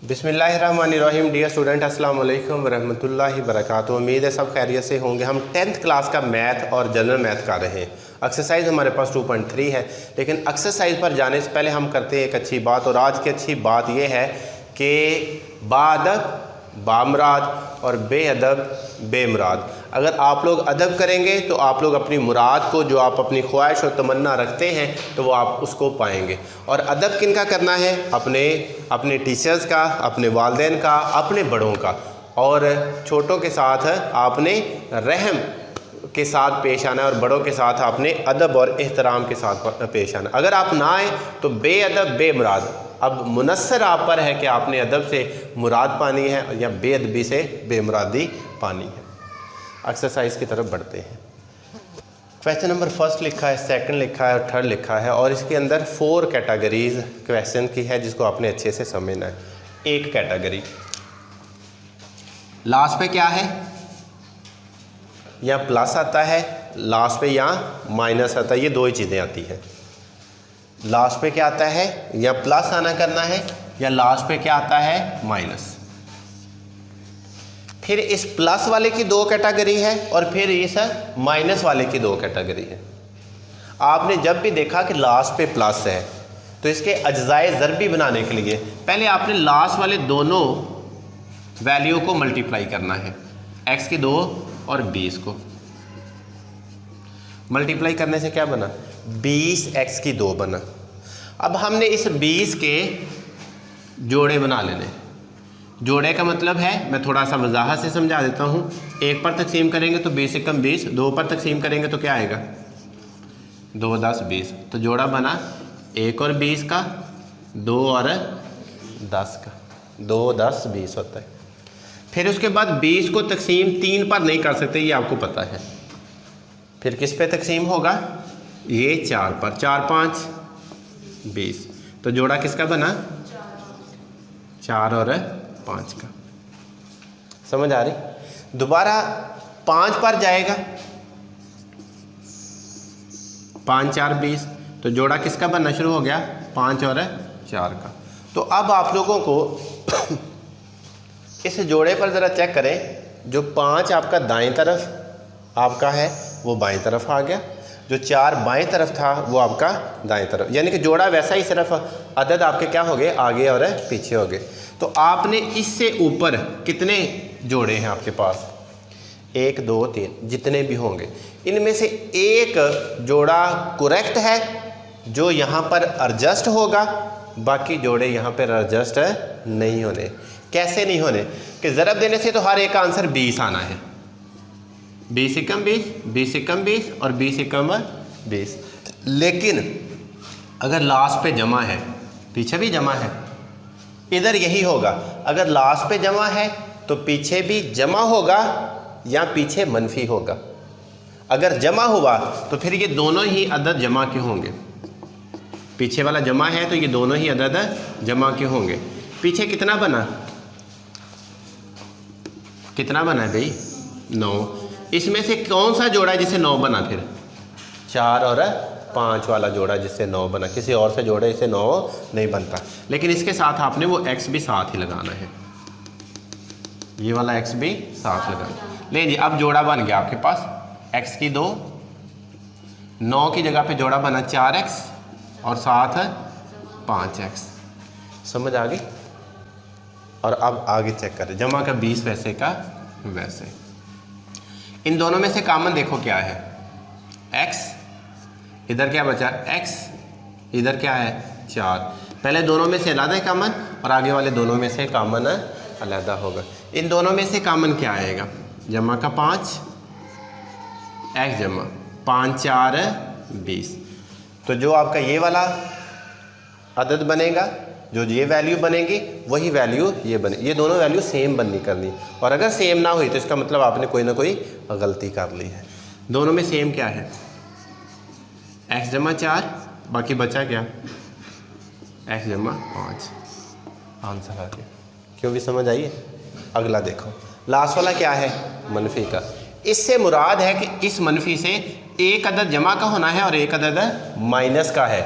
बिस्मिल्लाहिर्रहमानिर्रहीम। Dear student, अस्सलाम वालेकुम वरहमतुल्लाहि वबरकातुहू। उम्मीद है सब खैरियत से होंगे। हम 10th क्लास का मैथ और जनरल मैथ कर रहे हैं। एक्सरसाइज हमारे पास 2.3 है, लेकिन एक्सरसाइज पर जाने से पहले हम करते हैं एक अच्छी बात। और आज की अच्छी बात यह है कि बाअदब बामुराद और बेअदब बेमुराद। अगर आप लोग अदब करेंगे तो आप लोग अपनी मुराद को, जो आप अपनी ख्वाहिश और तमन्ना रखते हैं, तो वो आप उसको पाएंगे। और अदब किनका करना है? अपने टीचर्स का, अपने वालिदैन का, अपने बड़ों का। और छोटों के साथ आपने रहम के साथ पेश आना है और बड़ों के साथ आपने अदब और एहतराम के साथ पेश आना। अगर आप ना आए तो बेअदब बेमुराद। अब मुनस्सर आप पर है कि आपने अदब से मुराद पानी है या बेअदबी से बेमुरादी पानी है। एक्सरसाइज की तरफ बढ़ते हैं। क्वेश्चन नंबर फर्स्ट लिखा है, सेकंड लिखा है और थर्ड लिखा है, और इसके अंदर 4 कैटेगरीज क्वेश्चन की है जिसको आपने अच्छे से समझना है। एक कैटेगरी, लास्ट पे क्या है? या प्लस आता है लास्ट पे या माइनस आता है। ये दो ही चीज़ें आती हैं। लास्ट पे क्या आता है? या प्लस आना करना है, या लास्ट पे क्या आता है? माइनस। फिर इस प्लस वाले की 2 कैटेगरी है और फिर इस माइनस वाले की 2 कैटेगरी है। आपने जब भी देखा कि लास्ट पे प्लस है तो इसके अज्जाए ज़रबी बनाने के लिए पहले आपने लास्ट वाले दोनों वैल्यू को मल्टीप्लाई करना है। x की 2 और 20 को मल्टीप्लाई करने से क्या बना? 20x की 2 बना। अब हमने इस 20 के जोड़े बना लेने। जोड़े का मतलब है, मैं थोड़ा सा वजाहत से समझा देता हूँ। 1 पर तकसीम करेंगे तो 20 से कम 20, 2 पर तकसीम करेंगे तो क्या आएगा? 2 10 20। तो जोड़ा बना 1 और 20 का, 2 और 10 का। 2 10 20 होता है। फिर उसके बाद 20 को तकसीम 3 पर नहीं कर सकते, ये आपको पता है। फिर किस पे तकसीम होगा? ये 4 पर। 4 5 20। तो जोड़ा किसका बना? 4 और 5 का। समझ आ रही? दोबारा 5 पर जाएगा, 5 4 20। तो जोड़ा किसका बनना शुरू हो गया? 5 और 4 का। तो अब आप लोगों को इस जोड़े पर ज़रा चेक करें। जो 5 आपका दाएं तरफ आपका है वो बाएं तरफ आ गया, जो 4 बाएं तरफ था वो आपका दाएं तरफ, यानी कि जोड़ा वैसा ही, सिर्फ अदद आपके क्या हो गए? आगे और पीछे हो गए। तो आपने इससे ऊपर कितने जोड़े हैं आपके पास? 1 2 3, जितने भी होंगे इनमें से एक जोड़ा करेक्ट है जो यहाँ पर एडजस्ट होगा, बाकी जोड़े यहाँ पर एडजस्ट नहीं होने। कैसे नहीं होने? कि ज़रब देने से तो हर एक का आंसर 20 आना है। 20 से कम 20, 20 से कम 20 और 20 से कम 20। लेकिन अगर लास्ट पे जमा है, पीछे भी जमा है, इधर यही होगा। अगर लास्ट पे जमा है तो पीछे भी जमा होगा या पीछे मनफी होगा। अगर जमा हुआ तो फिर ये दोनों ही अदद जमा के होंगे। पीछे वाला जमा है तो ये दोनों ही अदद जमा के होंगे। पीछे कितना बना? कितना बना है भाई? 9। इसमें से कौन सा जोड़ा है जिससे 9 बना? फिर 4 और 5 वाला जोड़ा जिससे 9 बना। किसी और से जोड़े इससे 9 नहीं बनता। लेकिन इसके साथ आपने वो x भी साथ ही लगाना है। ये वाला x भी साथ लगाना। ले जी, अब जोड़ा बन गया आपके पास। x की 2, 9 की जगह पे जोड़ा बना 4x और साथ 5x। समझ आ गई? और अब आगे चेक करें। जमा का 20 वैसे का वैसे। इन दोनों में से कॉमन देखो क्या है? x। इधर क्या बचा? x। इधर क्या है? 4। पहले दोनों में से अलग है कॉमन और आगे वाले दोनों में से कॉमन अलग होगा। इन दोनों में से कॉमन क्या आएगा? जमा का 5, x जमा 5 4 20। तो जो आपका ये वाला अदद बनेगा, जो ये वैल्यू बनेगी, वही वैल्यू ये बने। ये दोनों वैल्यू सेम बननी करनी। और अगर सेम ना हुई तो इसका मतलब आपने कोई ना कोई गलती कर ली है। दोनों में सेम क्या है? x जमा 4, बाकी बचा क्या? x जमा 5। आंसर आ गया। क्यों भी समझ आई है? अगला देखो। लास्ट वाला क्या है? मनफी का। इससे मुराद है कि इस मनफी से एक अदद जमा का होना है और एक अदद माइनस का है।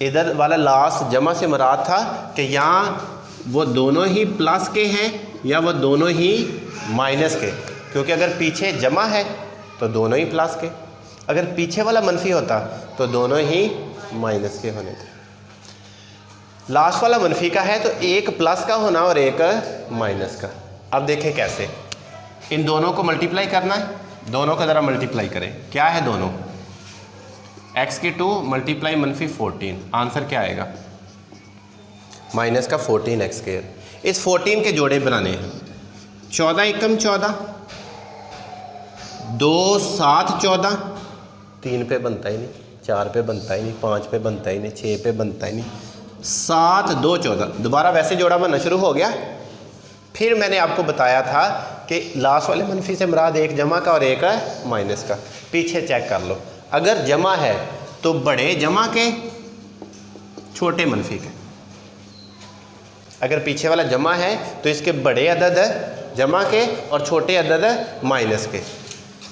इधर वाला लास्ट जमा से मुराद था कि यहाँ वो दोनों ही प्लस के हैं या वो दोनों ही माइनस के, क्योंकि अगर पीछे जमा है तो दोनों ही प्लस के, अगर पीछे वाला मनफी होता तो दोनों ही माइनस के होने थे। लास्ट वाला मनफी का है तो एक प्लस का होना और एक माइनस का। अब देखें कैसे, इन दोनों को मल्टीप्लाई करना है, दोनों को ज़रा मल्टीप्लाई करें। क्या है दोनों, x की 2 मल्टीप्लाई मनफी 14, आंसर क्या आएगा, माइनस का 14x स्क्वायर। इस 14 के जोड़े बनाने हैं, 14 एकम 14, 2 7 14, 3 पे बनता ही नहीं, 4 पे बनता ही नहीं, 5 पे बनता ही नहीं, 6 पे बनता ही नहीं, 7 2 14, दोबारा वैसे जोड़ा बनना शुरू हो गया। फिर मैंने आपको बताया था कि लास्ट वाले मनफी से मुराद एक जमा का और एक माइनस का। पीछे चेक कर लो, अगर जमा है तो बड़े जमा के छोटे मनफी के, अगर पीछे वाला जमा है तो इसके बड़े अदद जमा के और छोटे अदद माइनस के।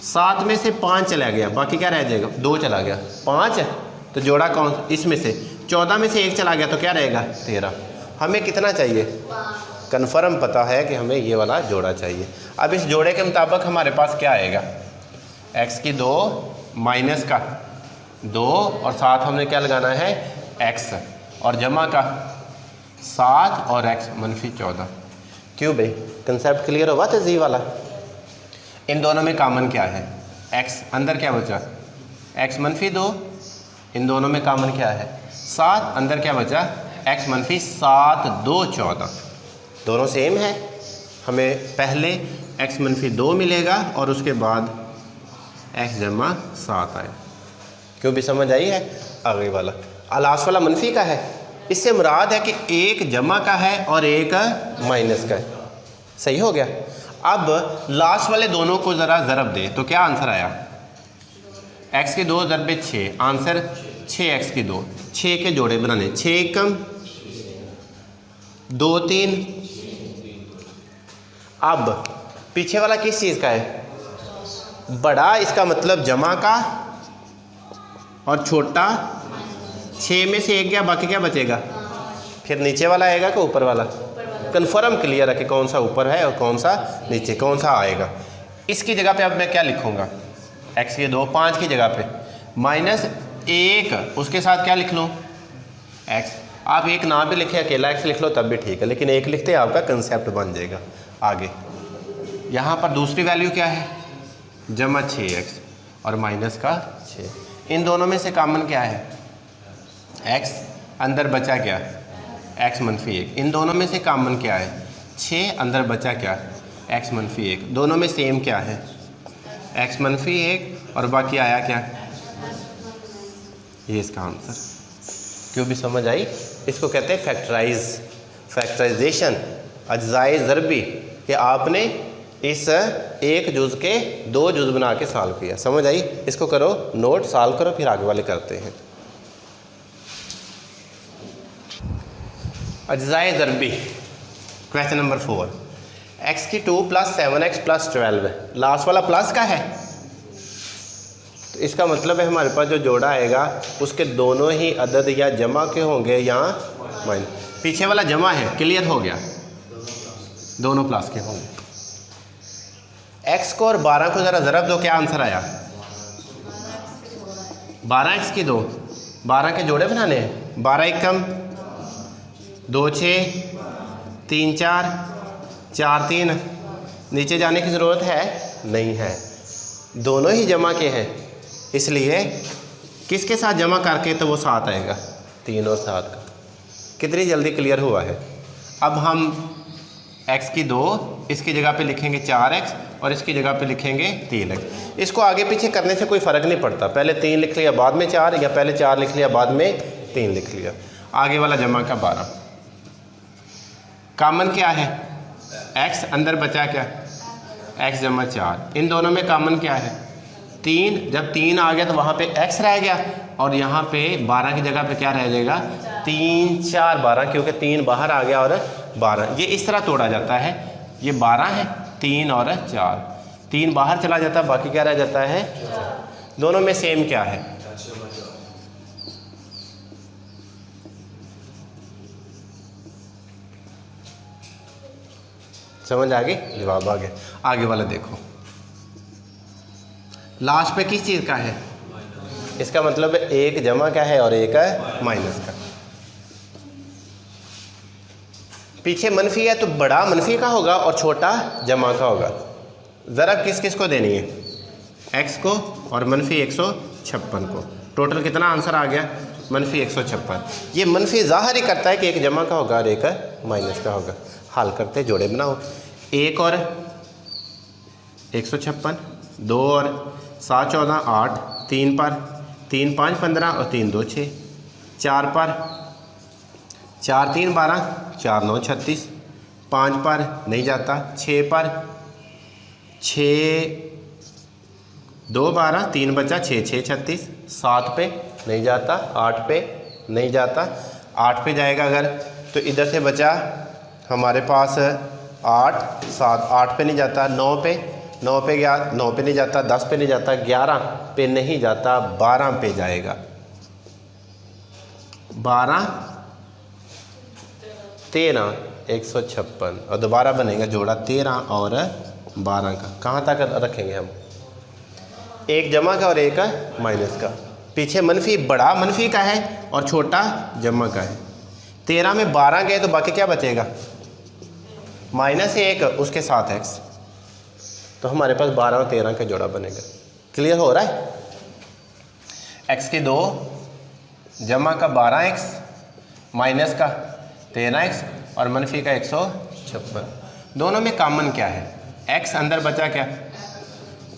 7 में से 5 चला गया, बाकी क्या रह जाएगा, 2 चला गया, 5 तो जोड़ा कौन, इसमें से 14 में से 1 चला गया तो क्या रहेगा 13। हमें कितना चाहिए, कन्फर्म पता है कि हमें ये वाला जोड़ा चाहिए। अब इस जोड़े के मुताबिक हमारे पास क्या आएगा, x की 2 माइनस का 2 और साथ हमने क्या लगाना है x, और जमा का 7 और x मनफी 14। क्यों भाई, कंसेप्ट क्लियर होगा तो जी वाला। इन दोनों में कॉमन क्या है, x, अंदर क्या बचा x मनफी 2, इन दोनों में कॉमन क्या है 7, अंदर क्या बचा x मनफी 7 2 14, दोनों सेम है। हमें पहले x मनफी 2 मिलेगा और उसके बाद x जमा 7 आए। क्यों भी समझ आई है, आगे वाला लास्ट वाला मनफी का है, इससे मुराद है कि एक जमा का है और एक माइनस का है। सही हो गया। अब लास्ट वाले दोनों को ज़रा ज़रब दे तो क्या आंसर आया, x की 2 ज़रबे 6, आंसर 6x की 2, 6 के जोड़े बनाने, 6 कम 2 3। अब पीछे वाला किस चीज़ का है, बड़ा, इसका मतलब जमा का, और छोटा 6 में से 1 गया, बाकी क्या बचेगा, फिर नीचे वाला आएगा कि ऊपर वाला। कन्फर्म क्लियर है कि कौन सा ऊपर है और कौन सा नीचे, कौन सा आएगा। इसकी जगह पे अब मैं क्या लिखूँगा, x की 2 5 की जगह पे माइनस 1, उसके साथ क्या लिख लूँ x। आप एक ना भी लिखे अकेला x लिख लो तब भी ठीक है, लेकिन एक लिखते आपका कंसेप्ट बन जाएगा। आगे यहाँ पर दूसरी वैल्यू क्या है, जमा 6x और माइनस का 6। इन दोनों में से कॉमन क्या है x, अंदर बचा क्या x मनफी 1। इन दोनों में से कॉमन क्या है 6, अंदर बचा क्या x मनफी 1। दोनों में सेम क्या है x मनफी 1 और बाकी आया क्या, ये इसका आंसर। क्यों भी समझ आई, इसको कहते हैं फैक्टराइजेशन, अज्जाए ज़रबी, कि आपने इस एक जुज़ के 2 जुज़ बना के सॉल्व किया। समझ आई, इसको करो नोट, सॉल्व करो, फिर आगे वाले करते हैं। अज्जाए ज़रबी, क्वेश्चन नंबर 4, x की 2 + 7x + 12, लास्ट वाला प्लस का है तो इसका मतलब है हमारे पास जो जोड़ा आएगा उसके दोनों ही अदद या जमा के होंगे या माइनस। पीछे वाला जमा है, क्लियर हो गया, दोनों प्लस के होंगे। x को और 12 को ज़रा ज़रब दो, क्या आंसर आया, 12x की 2, 12 के जोड़े बनाने हैं, 12 एकम 2 6 3 4 4 3, नीचे जाने की ज़रूरत है नहीं है, दोनों ही जमा के हैं, इसलिए किसके साथ जमा करके तो वो 7 आएगा, 3 और 7 का। कितनी जल्दी क्लियर हुआ है। अब हम x की 2 इसकी जगह पे लिखेंगे 4x और इसकी जगह पे लिखेंगे 3x। इसको आगे पीछे करने से कोई फ़र्क नहीं पड़ता, पहले 3 लिख लिया बाद में 4, या पहले 4 लिख लिया बाद में 3 लिख लिया। आगे वाला जमा का 12, कॉमन क्या है x, अंदर बचा क्या x जमा 4। इन दोनों में कॉमन क्या है 3, जब 3 आ गया तो वहाँ पे x रह गया और यहाँ पे 12 की जगह पे क्या रह जाएगा 3 4 12, क्योंकि 3 बाहर आ गया और 12, ये इस तरह तोड़ा जाता है। ये 12 है, 3 और 4, 3 बाहर चला जाता है, बाकी क्या रह जाता है। दोनों में सेम क्या है, समझ आ गई, जवाब आ गया। आगे वाला देखो, लास्ट पे किस चीज़ का है, इसका मतलब एक जमा का है और एक है माइनस का। पीछे मनफी है तो बड़ा मनफी का होगा और छोटा जमा का होगा। ज़रा किस किस को देनी है, x को और मनफी 156 को। टोटल कितना आंसर आ गया, मनफी 156। ये मनफी ज़ाहिर ही करता है कि एक जमा का होगा और एक माइनस का होगा। हल करते जोड़े बनाओ, 1 और 156, 2 और 7 14 8, 3 पर 3 5 15 और 3 2 6, 4 पर 4 3 12, 4 9 36, 5 पर नहीं जाता, 6 पर 6 2 12, 3 बचा, 6 6 36, 7 पे नहीं जाता, 8 पे नहीं जाता, 8 पे जाएगा अगर तो इधर से बचा हमारे पास 8 7, 8 पे नहीं जाता, 9 पे गया, 9 पे नहीं जाता, 10 पे नहीं जाता, 11 पे नहीं जाता, 12 पे जाएगा, 12 13 156 और दोबारा बनेगा जोड़ा 13 और 12 का। कहाँ तक रखेंगे हम, एक जमा का और एक माइनस का। पीछे मनफी बड़ा मनफी का है और छोटा जमा का है। 13 में 12 गए तो बाकी क्या बचेगा, -1 उसके साथ x, तो हमारे पास 12 और 13 का जोड़ा बनेगा। क्लियर हो रहा है, x के 2 जमा का 12x माइनस का 13x और मनफी का 156। दोनों में कॉमन क्या है, x अंदर बचा क्या,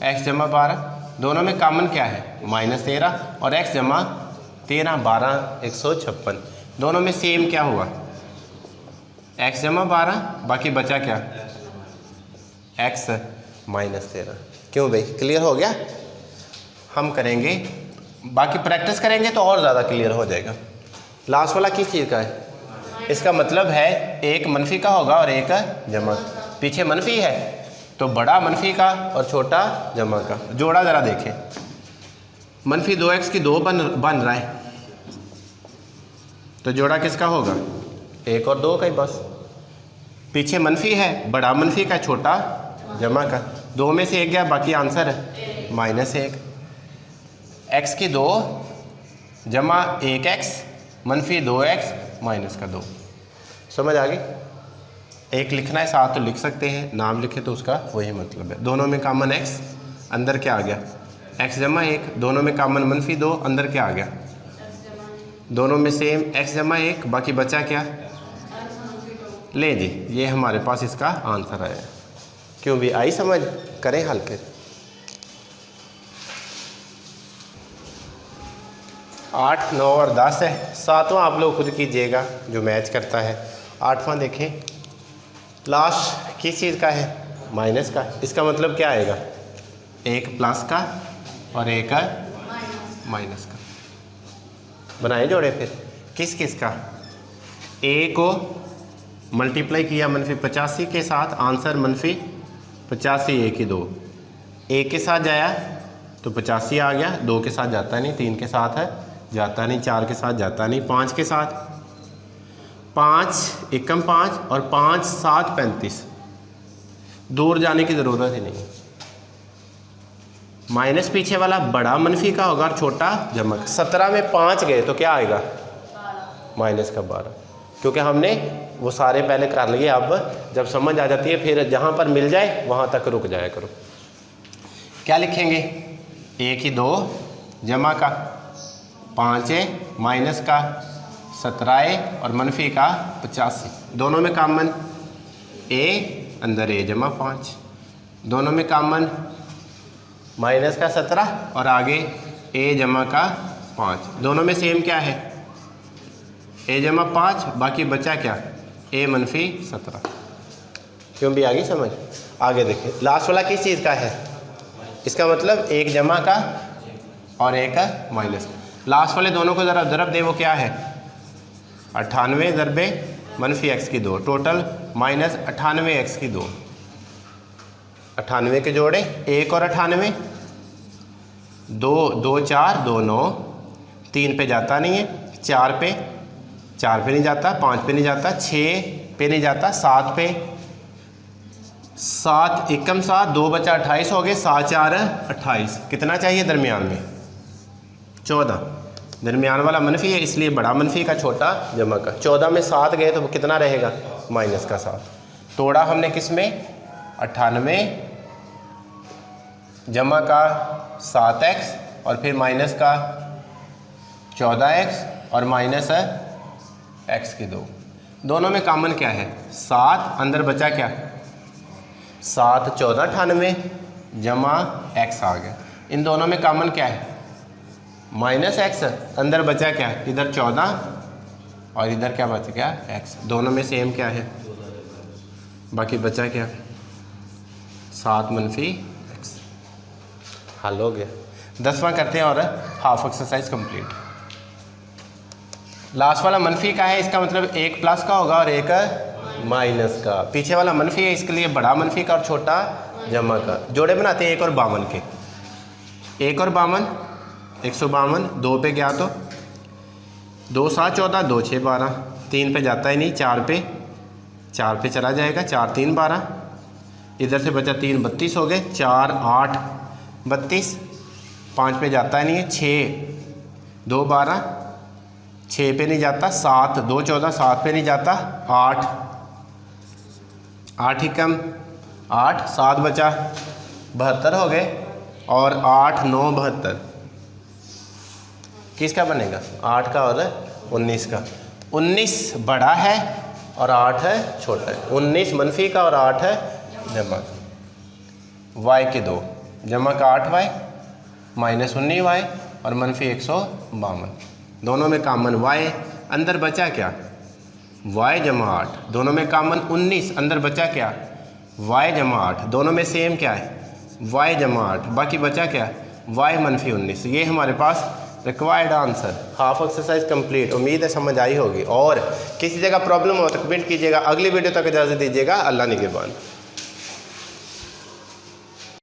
x जमा 12, दोनों में कॉमन क्या है -13 और x जमा 13 12 156। दोनों में सेम क्या हुआ, x जमा 12, बाकी बचा क्या x -13। क्यों भाई, क्लियर हो गया। हम करेंगे, बाकी प्रैक्टिस करेंगे तो और ज़्यादा क्लियर हो जाएगा। लास्ट वाला किस चीज़ का है, इसका मतलब है एक मनफी का होगा और एक जमा। पीछे मनफी है तो बड़ा मनफी का और छोटा जमा का। जोड़ा ज़रा देखें, मनफी 2x की 2 बन रहा है तो जोड़ा किसका होगा, 1 और 2 का ही बस। पीछे मनफी है, बड़ा मनफी का, छोटा जमा का, 2 में से 1 गया, बाकी आंसर है -1। x की 2 जमा 1x मनफी 2x माइनस का 2। समझ आ गई। एक लिखना है साथ तो लिख सकते हैं, नाम लिखे तो उसका वही मतलब है। दोनों में कॉमन x, अंदर क्या आ गया x जमा 1, दोनों में कॉमन मनफी 2, अंदर क्या आ गया, दोनों में सेम x जमा 1, बाकी बचा क्या, ले जी, ये हमारे पास इसका आंसर आया। क्यों भी आई समझ, करें हल के। 8 9 और 10 है, 7वां आप लोग खुद कीजिएगा जो मैच करता है। 8वां देखें, लास्ट किस चीज़ का है, माइनस का। इसका मतलब क्या आएगा, एक प्लस का और एक माइनस का। बनाए जोड़े फिर, किस किस का, a को मल्टीप्लाई किया -85 के साथ, आंसर -85, a की 2, a के साथ जाया तो 85 आ गया, 2 के साथ जाता नहीं, 3 के साथ है जाता नहीं, 4 के साथ जाता नहीं, 5 के साथ, 5 एकम 5 और 5 7 35, दूर जाने की ज़रूरत ही नहीं। माइनस पीछे वाला बड़ा मनफी का होगा और छोटा जमा। 17 में 5 गए तो क्या आएगा, माइनस का 12, क्योंकि हमने वो सारे पहले कर लिए। अब जब समझ आ जाती है फिर जहाँ पर मिल जाए वहाँ तक रुक जाया करो। क्या लिखेंगे, 1 की 2 जमा का 5 है, माइनस का 17 है और मनफी का 85। दोनों में कॉमन a, अंदर a जमा 5, दोनों में कॉमन माइनस का 17 और आगे a जमा का 5। दोनों में सेम क्या है, a जमा 5, बाकी बचा क्या, a मनफी 17। क्यों भी आ गई समझ। आगे देखिए, लास्ट वाला किस चीज़ का है, इसका मतलब एक जमा का और एक माइनस का। लास्ट वाले दोनों को ज़रा ज़रब दे, वो क्या है, 98 ज़रबे मनफी x की 2, टोटल -98 x की 2। 98 के जोड़े 1 और 98, 2 2 4 2 9, 3 पे जाता नहीं है, 4 पे नहीं जाता, 5 पे नहीं जाता, 6 पे नहीं जाता, 7 पे 7 एकम 7, 2 बचा 28 हो गए, 7 4 28। कितना चाहिए दरमियान में? 14। दरमियान वाला मनफी है इसलिए बड़ा मनफी का छोटा जमा का। 14 में 7 गए तो कितना रहेगा? माइनस का 7। तोड़ा हमने किस में? 98 जमा का 7x और फिर माइनस का 14x और माइनस है x की 2। दोनों में कॉमन क्या है? 7, अंदर बचा क्या? 7 14 98 जमा x आ गया। इन दोनों में कॉमन क्या है? माइनस x, अंदर बचा क्या? इधर 14 और इधर क्या बच गया? x। दोनों में सेम क्या है? बाकी बचा क्या? 7 मनफी x। हल हो गया। 10वां करते हैं और हाफ एक्सरसाइज कंप्लीट। लास्ट वाला मनफी का है, इसका मतलब एक प्लस का होगा और एक माइनस का। पीछे वाला मनफी है इसके लिए बड़ा मनफी का और छोटा जमा का। जोड़े बनाते हैं 1 और 52 के। 1 और 52 152, 2 पे गया तो 2 7 14, 2 6 12, 3 पे जाता ही नहीं, 4 पे चला जाएगा, 4 3 12, इधर से बचा 3 32 हो गए, 4 8 32, 5 पे जाता ही नहीं है, 6 2 12, 6 पे नहीं जाता, 7 2 14, 7 पे नहीं जाता, 8 एकम 8, 7 बचा 72 हो गए और 8 9 72। किसका बनेगा? 8 का और 19 का। 19 बड़ा है और 8 है छोटा है। 19 मनफी का और 8 है जमा का। y के 2 जमा का 8y माइनस 19y और मनफी 152। दोनों में कॉमन y, अंदर बचा क्या? y जमा 8। दोनों में कॉमन 19, अंदर बचा क्या? y जमा 8। दोनों में सेम क्या है? y जमा 8। बाकी बचा क्या? y मनफी 19। ये हमारे पास required answer. Half exercise complete. उम्मीद है समझ आई होगी। और किसी जगह प्रॉब्लम हो तो कमेंट कीजिएगा। अगली वीडियो तक इजाज़त दीजिएगा। अल्लाह निगहबान।